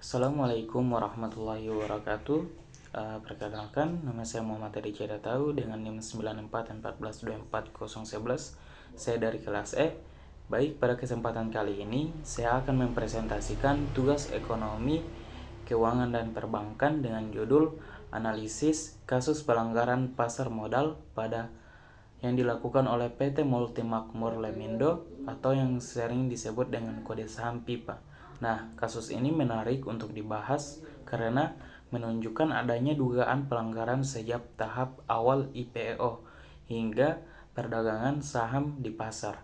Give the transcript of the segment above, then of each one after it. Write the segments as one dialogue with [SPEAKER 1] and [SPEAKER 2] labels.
[SPEAKER 1] Assalamualaikum warahmatullahi wabarakatuh. Perkenalkan, nama saya Muhammad Adi Tau dengan NIM 9414240111. Saya dari kelas E. Baik, pada kesempatan kali ini saya akan mempresentasikan tugas ekonomi, keuangan dan perbankan dengan judul Analisis Kasus Pelanggaran Pasar Modal pada yang dilakukan oleh PT Multimakmur Lemindo atau yang sering disebut dengan kode saham PIPA. Nah, kasus ini menarik untuk dibahas karena menunjukkan adanya dugaan pelanggaran sejak tahap awal IPO hingga perdagangan saham di pasar.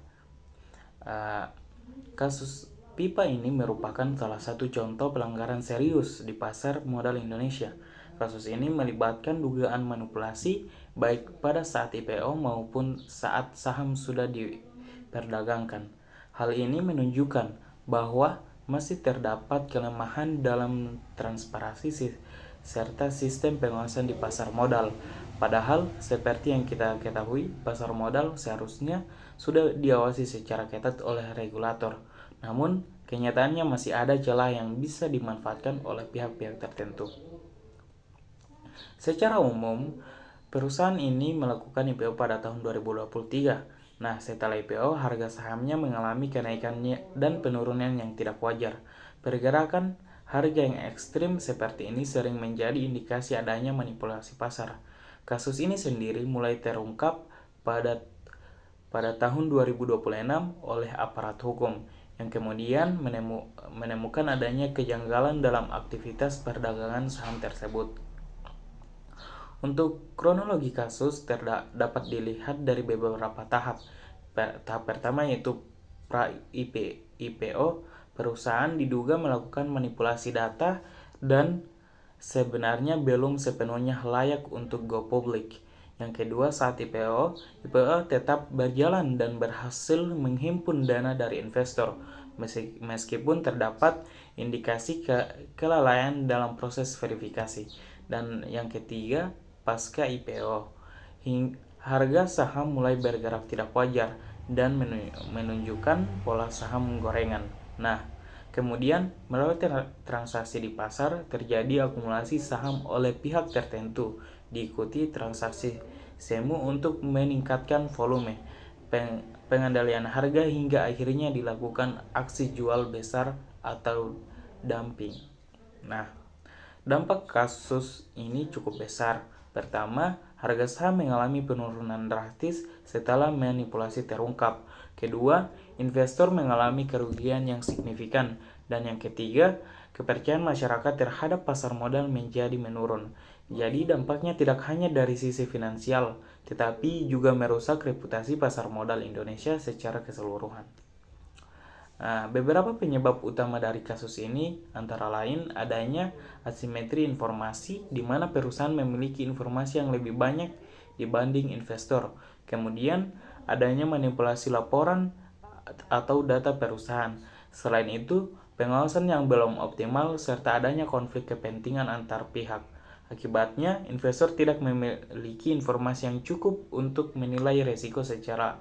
[SPEAKER 1] Kasus PIPA ini merupakan salah satu contoh pelanggaran serius di pasar modal Indonesia. Kasus ini melibatkan dugaan manipulasi baik pada saat IPO maupun saat saham sudah diperdagangkan. Hal ini menunjukkan bahwa masih terdapat kelemahan dalam transparansi serta sistem pengawasan di pasar modal. Padahal seperti yang kita ketahui, pasar modal seharusnya sudah diawasi secara ketat oleh regulator. Namun, kenyataannya masih ada celah yang bisa dimanfaatkan oleh pihak-pihak tertentu. Secara umum, perusahaan ini melakukan IPO pada tahun 2023. Nah, setelah IPO, harga sahamnya mengalami kenaikannya dan penurunan yang tidak wajar. Pergerakan harga yang ekstrim seperti ini sering menjadi indikasi adanya manipulasi pasar. Kasus ini sendiri mulai terungkap pada tahun 2026 oleh aparat hukum yang kemudian menemukan adanya kejanggalan dalam aktivitas perdagangan saham tersebut. Untuk kronologi kasus dapat dilihat dari beberapa tahap. Tahap pertama yaitu pra-IPO, perusahaan diduga melakukan manipulasi data dan sebenarnya belum sepenuhnya layak untuk go public. Yang kedua, saat IPO tetap berjalan dan berhasil menghimpun dana dari investor, meskipun terdapat indikasi kelalaian dalam proses verifikasi. Dan yang ketiga, pasca IPO, harga saham mulai bergerak tidak wajar dan menunjukkan pola saham gorengan. Nah, kemudian melalui transaksi di pasar terjadi akumulasi saham oleh pihak tertentu, diikuti transaksi semu untuk meningkatkan volume, pengendalian harga hingga akhirnya dilakukan aksi jual besar atau dumping. Nah, dampak kasus ini cukup besar. Pertama, harga saham mengalami penurunan drastis setelah manipulasi terungkap. Kedua, investor mengalami kerugian yang signifikan. Dan yang ketiga, kepercayaan masyarakat terhadap pasar modal menjadi menurun. Jadi dampaknya tidak hanya dari sisi finansial, tetapi juga merusak reputasi pasar modal Indonesia secara keseluruhan. Beberapa penyebab utama dari kasus ini antara lain adanya asimetri informasi di mana perusahaan memiliki informasi yang lebih banyak dibanding investor. Kemudian adanya manipulasi laporan atau data perusahaan. Selain itu, pengawasan yang belum optimal serta adanya konflik kepentingan antar pihak. Akibatnya, investor tidak memiliki informasi yang cukup untuk menilai risiko secara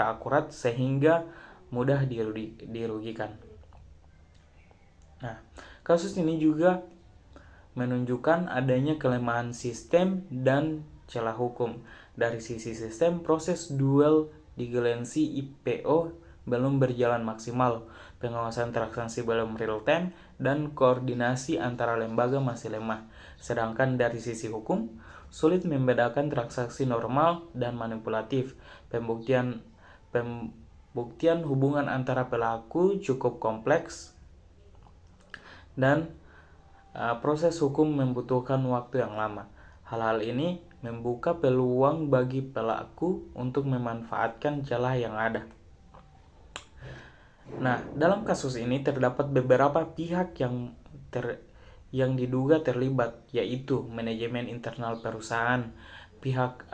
[SPEAKER 1] akurat sehingga mudah dirugikan. Nah, kasus ini juga menunjukkan adanya kelemahan sistem dan celah hukum. Dari sisi sistem, proses dual diligence IPO belum berjalan maksimal, pengawasan transaksi belum real time, dan koordinasi antara lembaga masih lemah. Sedangkan dari sisi hukum, sulit membedakan transaksi normal dan manipulatif. Pembuktian hubungan antara pelaku cukup kompleks dan proses hukum membutuhkan waktu yang lama. Hal-hal ini membuka peluang bagi pelaku untuk memanfaatkan celah yang ada. Nah, dalam kasus ini terdapat beberapa pihak yang diduga terlibat, yaitu manajemen internal perusahaan, pihak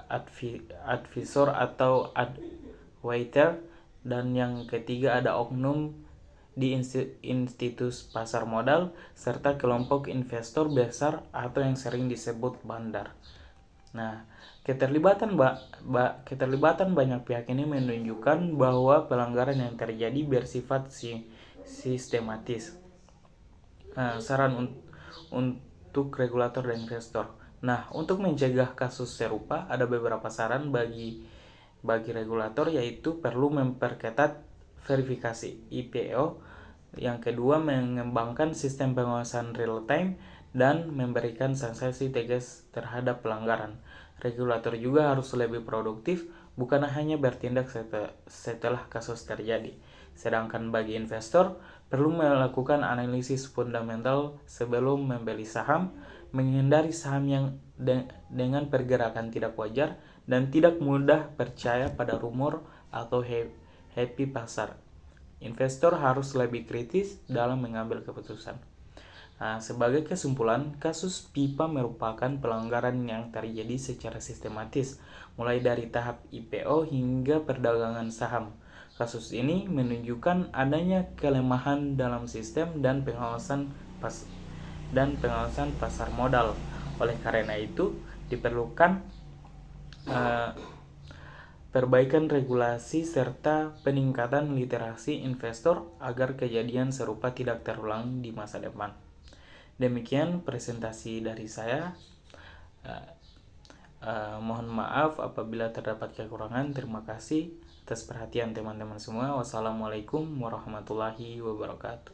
[SPEAKER 1] advisor atau advisor, dan yang ketiga ada oknum di institusi pasar modal, serta kelompok investor besar atau yang sering disebut bandar. Nah, keterlibatan banyak pihak ini menunjukkan bahwa pelanggaran yang terjadi bersifat sistematis. saran untuk regulator dan investor. Nah, untuk mencegah kasus serupa, ada beberapa saran bagi regulator, yaitu perlu memperketat verifikasi IPO. Yang kedua, mengembangkan sistem pengawasan real time dan memberikan sanksi tegas terhadap pelanggaran. Regulator juga harus lebih produktif, bukan hanya bertindak setelah kasus terjadi. Sedangkan bagi investor, perlu melakukan analisis fundamental sebelum membeli saham, menghindari saham yang dengan pergerakan tidak wajar, dan tidak mudah percaya pada rumor atau happy pasar. Investor harus lebih kritis dalam mengambil keputusan. Nah, sebagai kesimpulan, kasus pipa merupakan pelanggaran yang terjadi secara sistematis, mulai dari tahap IPO hingga perdagangan saham. Kasus ini menunjukkan adanya kelemahan dalam sistem dan pengawasan pasar modal. Oleh karena itu, diperlukan perbaikan regulasi serta peningkatan literasi investor agar kejadian serupa tidak terulang di masa depan. Demikian presentasi dari saya. Mohon maaf apabila terdapat kekurangan. Terima kasih atas perhatian teman-teman semua. Wassalamualaikum warahmatullahi wabarakatuh.